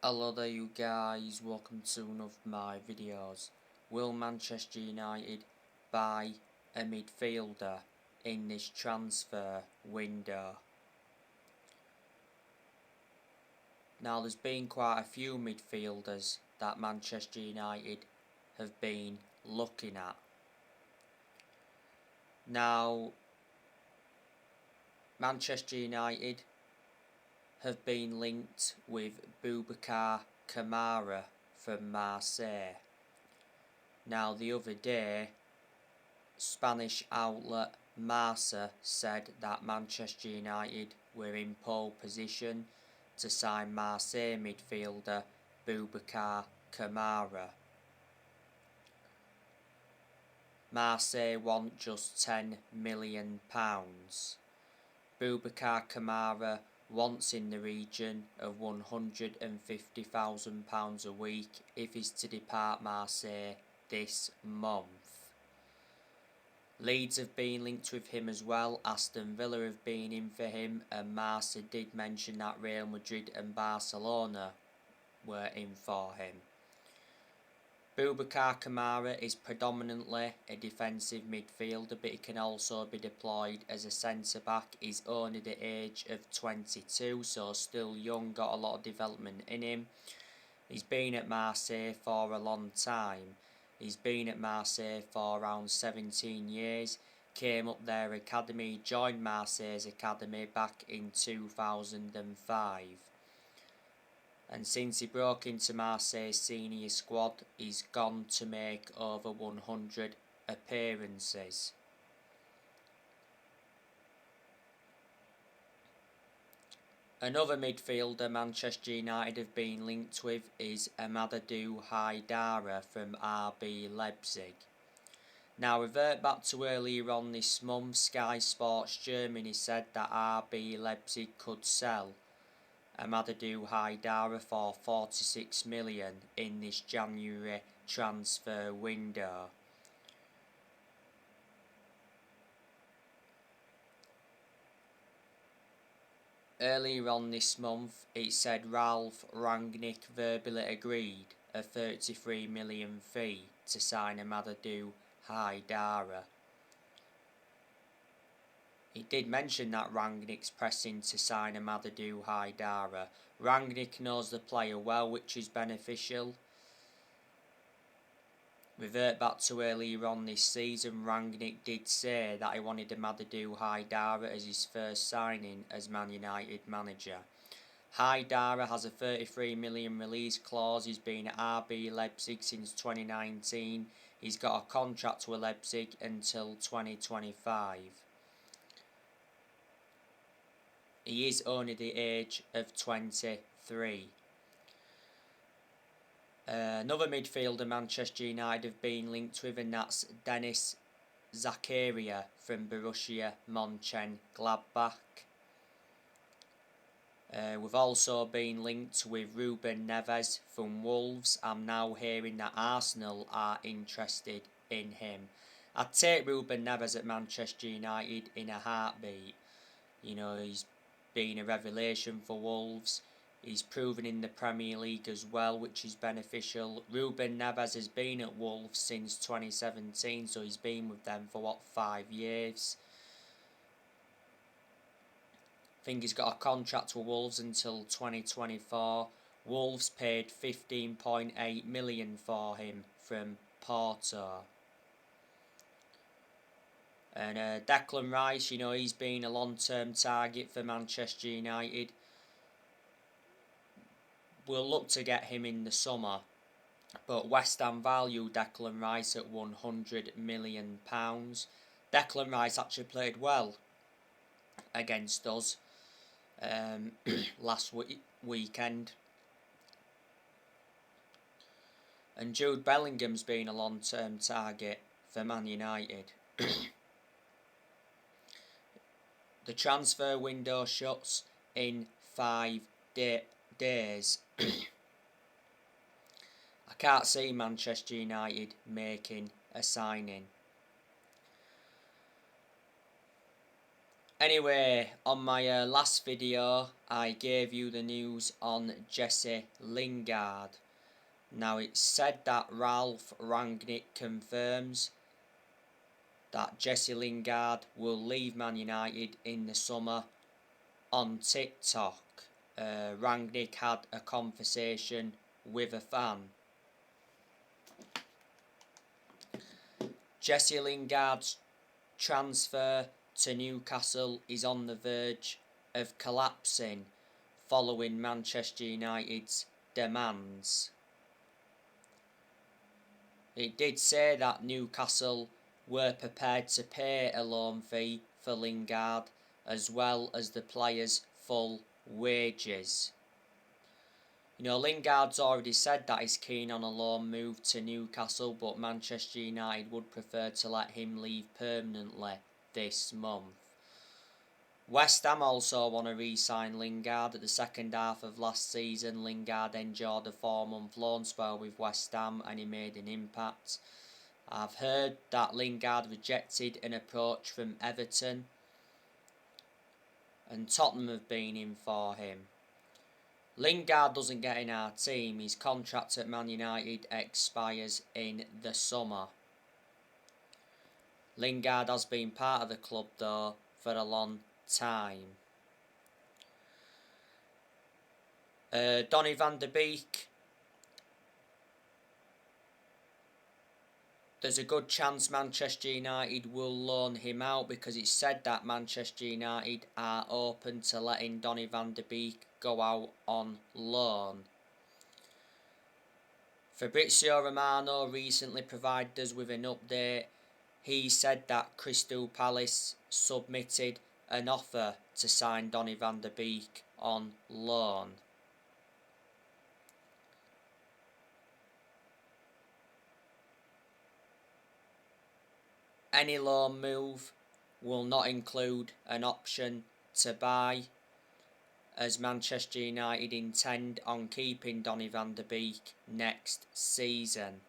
Hello there you guys, welcome to one of my videos. Will Manchester United buy a midfielder in this transfer window? Now there's been quite a few midfielders that Manchester United have been looking at. Now Manchester United have been linked with Bubakar Kamara from Marseille. Now the other day, Spanish outlet Marca said that Manchester United were in pole position to sign Marseille midfielder Bubakar Kamara. Marseille want just £10 million. Bubakar Kamara wants in the region of £150,000 a week if he's to depart Marseille this month. Leeds have been linked with him as well, Aston Villa have been in for him, and Marca did mention that Real Madrid and Barcelona were in for him. Bubakar Kamara is predominantly a defensive midfielder, but he can also be deployed as a centre-back. He's only the age of 22, so still young, got a lot of development in him. He's been at Marseille for a long time. He's been at Marseille for around 17 years, came up their academy, joined Marseille's academy back in 2005. And since he broke into Marseille's senior squad, he's gone to make over 100 appearances. Another midfielder Manchester United have been linked with is Amazara from Rb Leipzig. Now, revert back to earlier on this month, Sky Sports Germany said that Rb Leipzig could sell Amazara for 46 million in this January transfer window. Earlier on this month, it said Ralf Rangnick verbally agreed a 33 million fee to sign Amazara. He did mention that Rangnick's pressing to sign Amazara. Rangnick knows the player well, which is beneficial. Revert back to earlier on this season, Rangnick did say that he wanted Amazara as his first signing as Man United manager. Haidara has a 33 million release clause. He's been at Rb Leipzig since 2019. He's got a contract with Leipzig until 2025. He is only the age of 23. Another midfielder Manchester United have been linked with, and that's Zacharia from Borussia Mönchengladbach. We've also been linked with Ruben Neves from Wolves. I'm now hearing that Arsenal are interested in him. I'd take Ruben Neves at Manchester United in a heartbeat. You know, he's been a revelation for Wolves. He's proven in the Premier League as well, which is beneficial. Ruben Neves has been at Wolves since 2017, so he's been with them for 5 years. I think he's got a contract with Wolves until 2024. Wolves paid 15.8 million for him from Porto. And Declan Rice, you know, he's been a long-term target for Manchester United. We'll look to get him in the summer, but West Ham value Declan Rice at £100 million. Declan Rice actually played well against us last weekend. And Jude Bellingham's been a long-term target for Man United. The transfer window shuts in 5 days. I can't see Manchester United making a signing. Anyway, on my last video, I gave you the news on Jesse Lingard. Now, it's said that Ralph Rangnick confirms that Jesse Lingard will leave Man United in the summer. On TikTok, Rangnick had a conversation with a fan. Jesse Lingard's transfer to Newcastle is on the verge of collapsing following Manchester United's demands. It did say that Newcastle were prepared to pay a loan fee for Lingard as well as the player's full wages. Lingard's already said that he's keen on a loan move to Newcastle, but Manchester United would prefer to let him leave permanently this month. West Ham also want to re-sign Lingard. At the second half of last season, Lingard endured a 4-month loan spell with West Ham and he made an impact. I've heard that Lingard rejected an approach from Everton and Tottenham have been in for him. Lingard doesn't get in our team. His contract at Man United expires in the summer. Lingard has been part of the club though for a long time. Donny van der Beek. There's a good chance Manchester United will loan him out because it's said that Manchester United are open to letting Donny van der Beek go out on loan. Fabrizio Romano recently provided us with an update. He said that Crystal Palace submitted an offer to sign Donny van der Beek on loan. Any loan move will not include an option to buy, as Manchester United intend on keeping Donny van der Beek next season.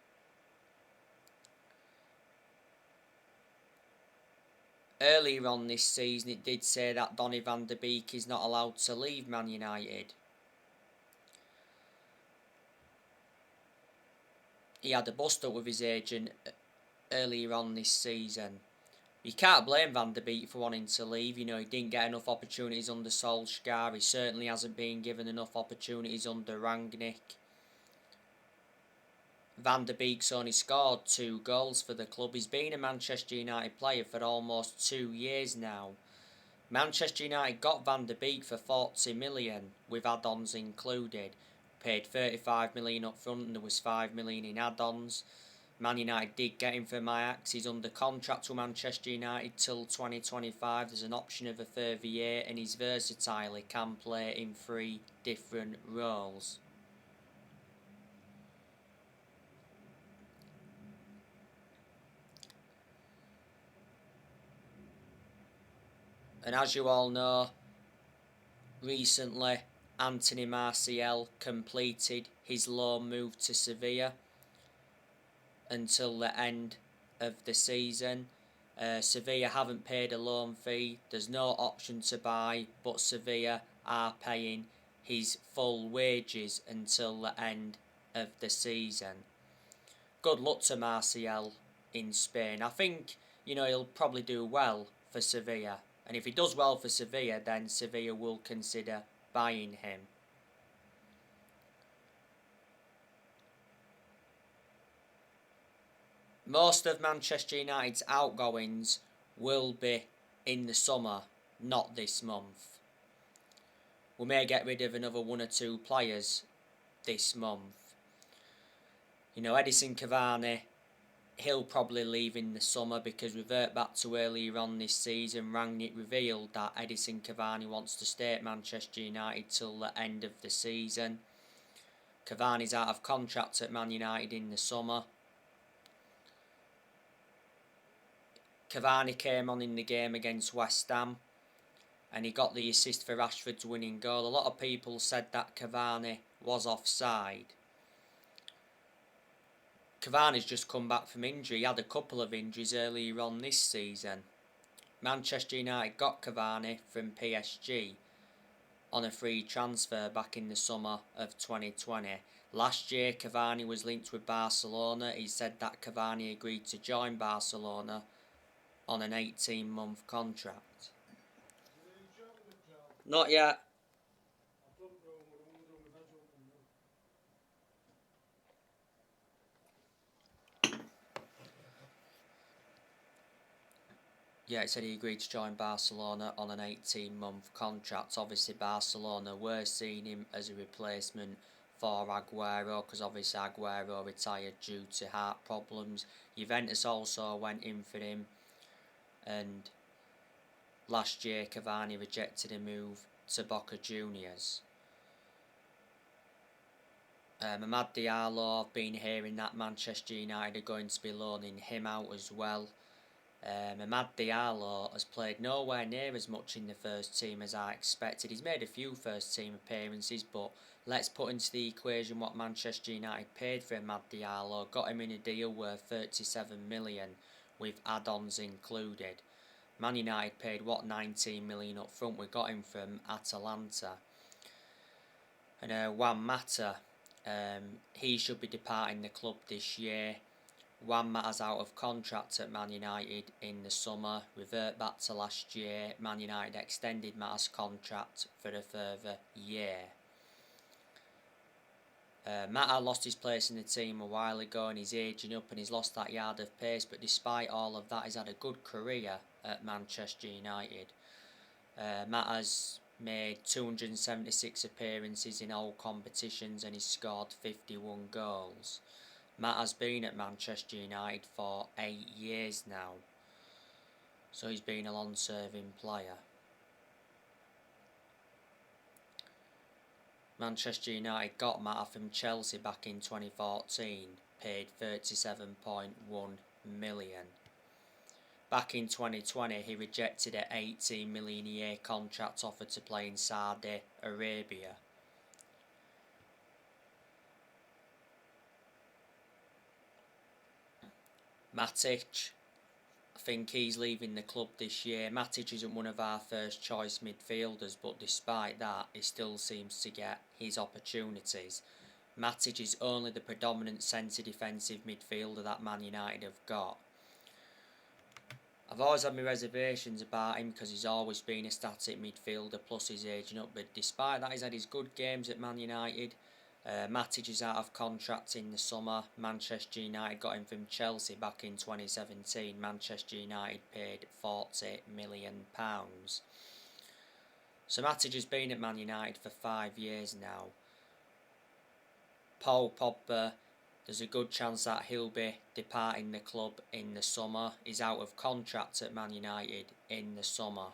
Earlier on this season it did say that Donny van der Beek is not allowed to leave Man United. He had a bust up with his agent earlier on this season. You can't blame Van der Beek for wanting to leave. He didn't get enough opportunities under Solskjaer. He certainly hasn't been given enough opportunities under Rangnick. Van der Beek's only scored 2 goals for the club. He's been a Manchester United player for almost 2 years now. Manchester United got Van der Beek for 40 million with add-ons included. Paid 35 million up front and there was 5 million in add-ons. Man United did get him from Ajax. He's under contract to Manchester United till 2025. There's an option of a further year and he's versatile. He can play in 3 different roles. And as you all know, recently Anthony Martial completed his loan move to Sevilla until the end of the season. Sevilla haven't paid a loan fee. There's no option to buy, but Sevilla are paying his full wages until the end of the season. Good luck to Martial in Spain. I think, he'll probably do well for Sevilla. And if he does well for Sevilla, then Sevilla will consider buying him. Most of Manchester United's outgoings will be in the summer, not this month. We may get rid of another 1 or 2 players this month. Edison Cavani, he'll probably leave in the summer because revert back to earlier on this season, Rangnick revealed that Edison Cavani wants to stay at Manchester United till the end of the season. Cavani's out of contract at Man United in the summer. Cavani came on in the game against West Ham and he got the assist for Rashford's winning goal. A lot of people said that Cavani was offside. Cavani's just come back from injury. He had a couple of injuries earlier on this season. Manchester United got Cavani from PSG on a free transfer back in the summer of 2020. Last year, Cavani was linked with Barcelona. He said that Cavani agreed to join Barcelona on an 18-month contract. Not yet. Yeah, it said he agreed to join Barcelona on an 18-month contract. Obviously, Barcelona were seeing him as a replacement for Aguero, because obviously Aguero retired due to heart problems. Juventus also went in for him, and last year Cavani rejected a move to Boca Juniors. Amad Diallo, I've been hearing that Manchester United are going to be loaning him out as well. Amad Diallo has played nowhere near as much in the first team as I expected. He's made a few first team appearances, but let's put into the equation what Manchester United paid for Amad Diallo. Got him in a deal worth 37 million with add-ons included. Man United paid 19 million up front. We got him from Atalanta. And Juan Mata, he should be departing the club this year. Juan Mata's out of contract at Man United in the summer. Revert back to last year. Man United extended Mata's contract for a further year. Mata lost his place in the team a while ago, and he's ageing up and he's lost that yard of pace, but despite all of that, he's had a good career at Manchester United. Mata's made 276 appearances in all competitions and he's scored 51 goals. Mata's been at Manchester United for 8 years now, so he's been a long-serving player. Manchester United got Mata from Chelsea back in 2014, paid 37.1 million. Back in 2020, he rejected an 18 million a year contract offer to play in Saudi Arabia. Matic, I think he's leaving the club this year. Matic isn't one of our first choice midfielders, but despite that, he still seems to get his opportunities. Matic is only the predominant centre defensive midfielder that Man United have got. I've always had my reservations about him because he's always been a static midfielder, plus he's aging up, but despite that, he's had his good games at Man United. Matic is out of contract in the summer. Manchester United got him from Chelsea back in 2017. Manchester United paid £40 million. So Matic has been at Man United for 5 years now. Paul Pogba, there's a good chance that he'll be departing the club in the summer. He's out of contract at Man United in the summer.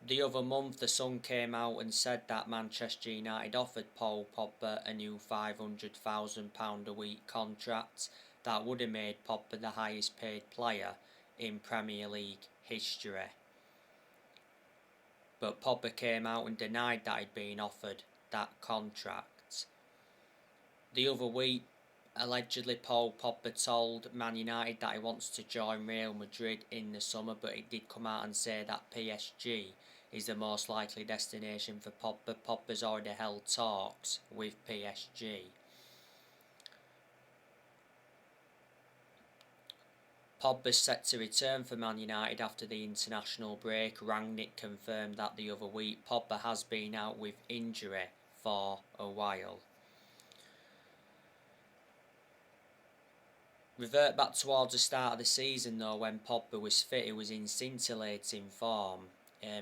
The other month, the Sun came out and said that Manchester United offered Paul Pogba a new £500,000 a week contract. That would have made Pogba the highest paid player in Premier League history. But Pogba came out and denied that he'd been offered that contract. The other week, allegedly Paul Pogba told Man United that he wants to join Real Madrid in the summer, but he did come out and say that PSG is the most likely destination for Pogba. Pogba's already held talks with PSG. Pogba's set to return for Man United after the international break. Rangnick confirmed that the other week. Pogba has been out with injury for a while. Revert back towards the start of the season though, when Pogba was fit, he was in scintillating form.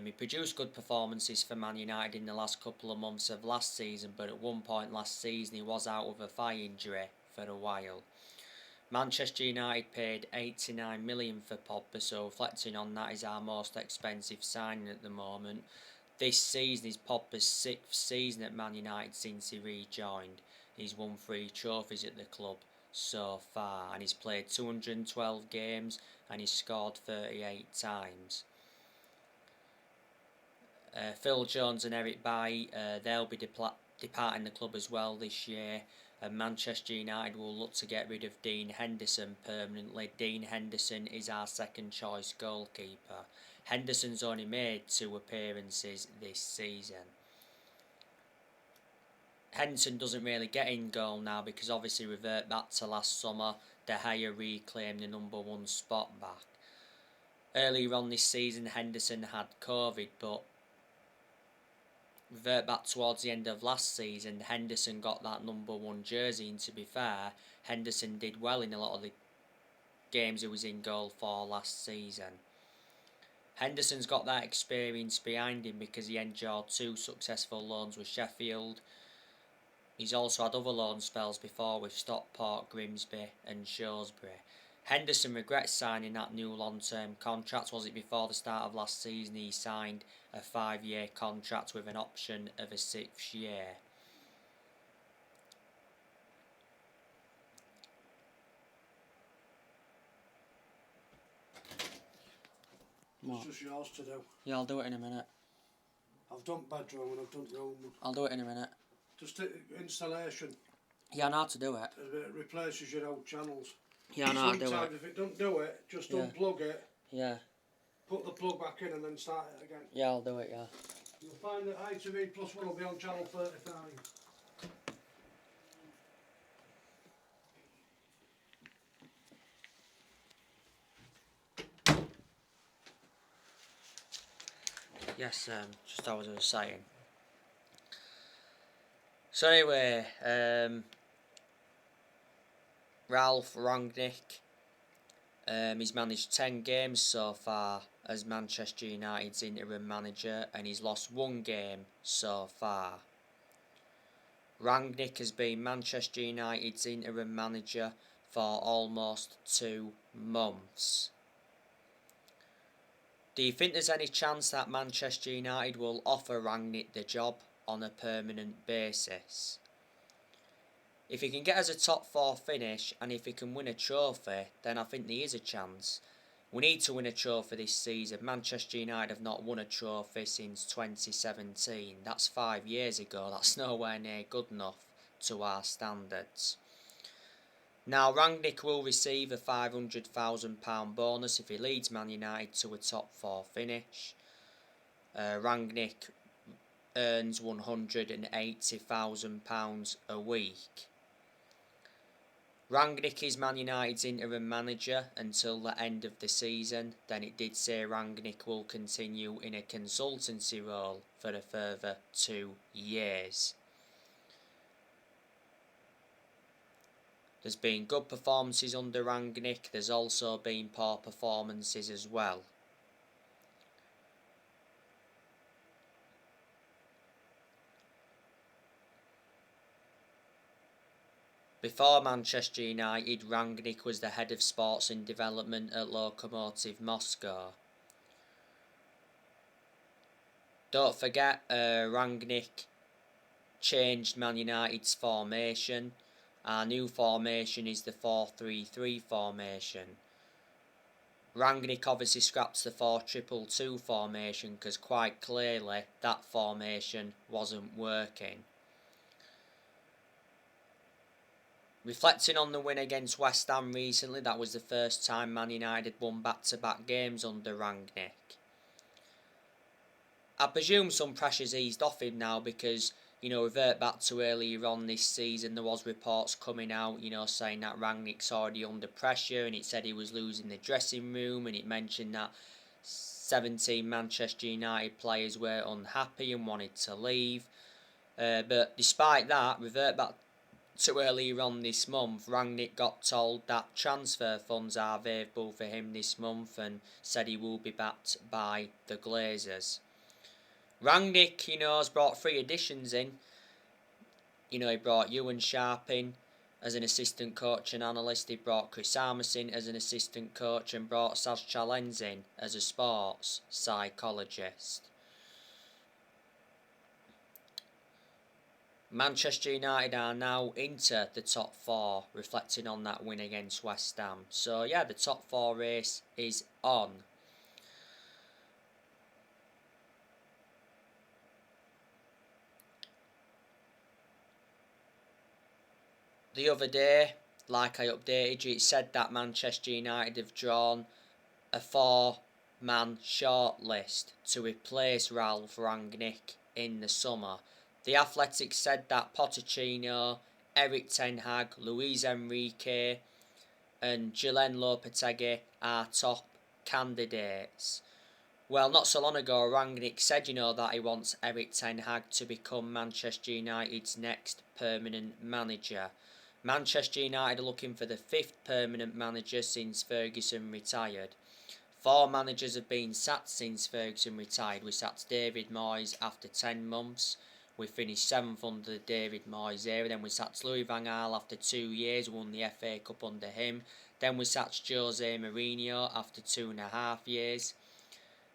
He produced good performances for Man United in the last couple of months of last season, but at one point last season he was out with a thigh injury for a while. Manchester United paid 89 million for Pogba, so reflecting on that, is our most expensive signing at the moment. This season is Pogba's 6th season at Man United since he rejoined. He's won 3 trophies at the club so far, and he's played 212 games and he's scored 38 times. Phil Jones and Eric Bailly, they'll be departing the club as well this year. and Manchester United will look to get rid of Dean Henderson permanently. Dean Henderson is our second choice goalkeeper. Henderson's only made 2 appearances this season. Henderson doesn't really get in goal now because obviously revert back to last summer, De Gea reclaimed the number 1 spot back. Earlier on this season Henderson had COVID, but revert back towards the end of last season, Henderson got that number 1 jersey, and to be fair, Henderson did well in a lot of the games he was in goal for last season. Henderson's got that experience behind him because he endured 2 successful loans with Sheffield. He's also had other loan spells before with Stockport, Grimsby and Shrewsbury. Henderson regrets signing that new long-term contract. Was it before the start of last season he signed a 5-year contract with an option of a 6th year. It's just yours to do. Yeah, I'll do it in a minute. I've done bedroom and I've done room. I'll do it in a minute. Just installation. Yeah, I know how to do it. It replaces your old channels. Yeah, I know how to do it. Sometimes if it don't do it, just unplug it. Yeah. Put the plug back in and then start it again. Yeah, I'll do it, yeah. You'll find that ITV Plus 1 will be on channel 35. Yes, just as I was saying. So anyway, Ralph Rangnick, he's managed 10 games so far as Manchester United's interim manager, and he's lost 1 game so far. Rangnick has been Manchester United's interim manager for almost 2 months. Do you think there's any chance that Manchester United will offer Rangnick the job on a permanent basis? If he can get us a top 4 finish and if he can win a trophy, then I think there is a chance. We need to win a trophy this season. Manchester United have not won a trophy since 2017. That's 5 years ago. That's nowhere near good enough to our standards. Now, Rangnick will receive a £500,000 bonus if he leads Man United to a top 4 finish. Rangnick earns £180,000 a week. Rangnick is Man United's interim manager until the end of the season. Then it did say Rangnick will continue in a consultancy role for a further 2 years. There's been good performances under Rangnick. There's also been poor performances as well. Before Manchester United, Rangnick was the head of sports and development at Lokomotiv Moscow. Don't forget, Rangnick changed Man United's formation. Our new formation is the 4-3-3 formation. Rangnick obviously scraps the 4-2-2 formation because quite clearly that formation wasn't working. Reflecting on the win against West Ham recently, that was the first time Man United had won back-to-back games under Rangnick. I presume some pressure's eased off him now because, revert back to earlier on this season, there was reports coming out, saying that Rangnick's already under pressure, and it said he was losing the dressing room, and it mentioned that 17 Manchester United players were unhappy and wanted to leave. But despite that, revert back to earlier on this month, Rangnick got told that transfer funds are available for him this month and said he will be backed by the Glazers. Rangnick, has brought 3 additions in. He brought Ewan Sharp in as an assistant coach and analyst. He brought Chris Armas in as an assistant coach and brought Saz Chalens in as a sports psychologist. Manchester United are now into the top 4, reflecting on that win against West Ham. So yeah, the top 4 race is on. the other day, like I updated you, it said that Manchester United have drawn a 4-man shortlist to replace Ralph Rangnick in the summer. The Athletic said that Pochettino, Eric Ten Hag, Luis Enrique and Julen Lopetegui are top candidates. Well, not so long ago, Rangnick said, that he wants Eric Ten Hag to become Manchester United's next permanent manager. Manchester United are looking for the 5th permanent manager since Ferguson retired. 4 managers have been sacked since Ferguson retired. We sacked David Moyes after 10 months. We finished 7th under the David Moyes era. Then we sacked Louis van Gaal after 2 years, won the FA Cup under him. Then we sacked Jose Mourinho after 2.5 years.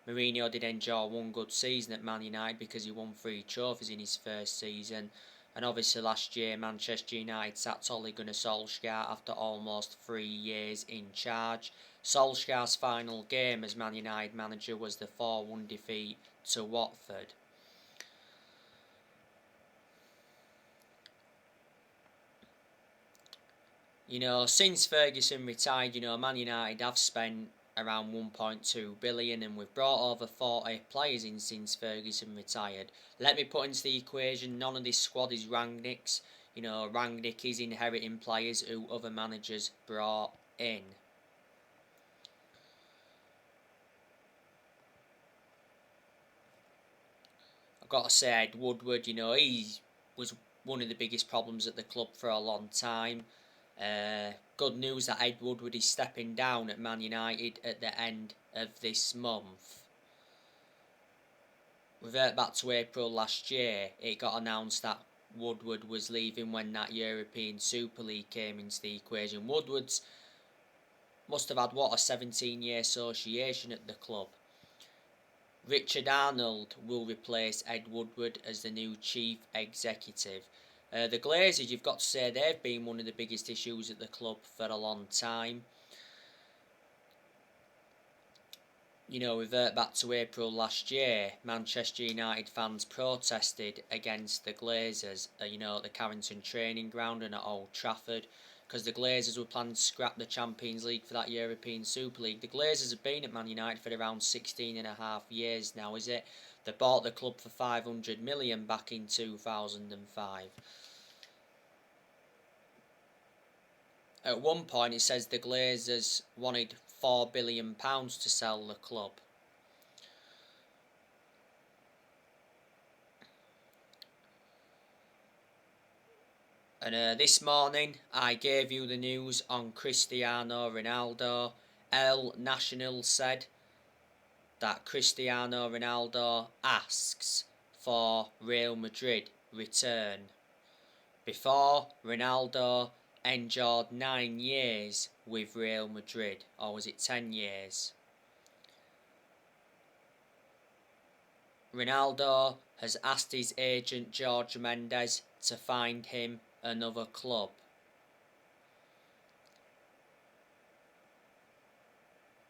Mourinho did enjoy 1 good season at Man United because he won 3 trophies in his first season. And obviously last year Manchester United sacked Ole Gunnar Solskjaer after almost 3 years in charge. Solskjaer's final game as Man United manager was the 4-1 defeat to Watford. Since Ferguson retired, Man United have spent around 1.2 billion and we've brought over 40 players in since Ferguson retired. Let me put into the equation, none of this squad is Rangnick's. Rangnick is inheriting players who other managers brought in. I've got to say, Ed Woodward, he was one of the biggest problems at the club for a long time. Good news that Ed Woodward is stepping down at Man United at the end of this month. Revert back to April last year, it got announced that Woodward was leaving when that European Super League came into the equation. Woodward's must have had, a 17-year association at the club. Richard Arnold will replace Ed Woodward as the new chief executive. The Glazers, you've got to say, they've been one of the biggest issues at the club for a long time. Revert back to April last year, Manchester United fans protested against the Glazers, at the Carrington training ground and at Old Trafford, because the Glazers were planning to scrap the Champions League for that European Super League. The Glazers have been at Man United for around 16.5 years now, is it? They bought the club for 500 million back in 2005. At one point it says the Glazers wanted £4 billion to sell the club. And this morning I gave you the news on Cristiano Ronaldo. El Nacional said that Cristiano Ronaldo asks for Real Madrid return. Before, Ronaldo endured 9 years with Real Madrid, or was it 10 years? Ronaldo has asked his agent George Mendes to find him another club.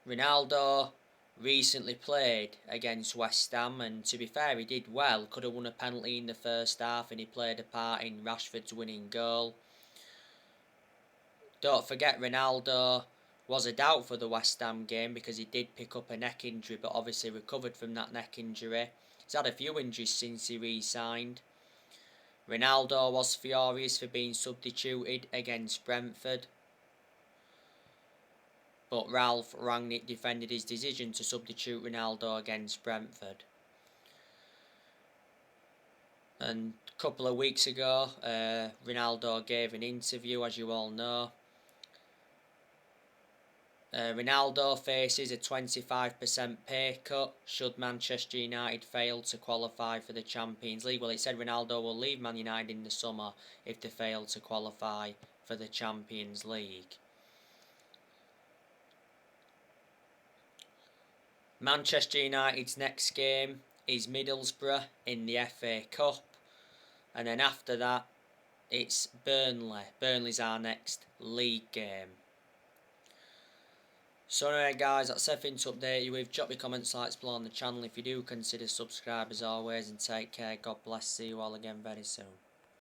Ronaldo recently played against West Ham, and to be fair, he did well. Could have won a penalty in the first half, and he played a part in Rashford's winning goal. Don't forget, Ronaldo was a doubt for the West Ham game because he did pick up a neck injury, but obviously recovered from that neck injury. He's had a few injuries since he re-signed. Ronaldo was furious for being substituted against Brentford, but Ralph Rangnick defended his decision to substitute Ronaldo against Brentford. And a couple of weeks ago, Ronaldo gave an interview, as you all know. Ronaldo faces a 25% pay cut should Manchester United fail to qualify for the Champions League. Well, it said Ronaldo will leave Man United in the summer if they fail to qualify for the Champions League. Manchester United's next game is Middlesbrough in the FA Cup, and then after that it's Burnley. Burnley's our next league game. So anyway guys, that's everything to update you with. Drop your comments, likes below on the channel if you do. Consider subscribe as always, and take care. God bless. See you all again very soon.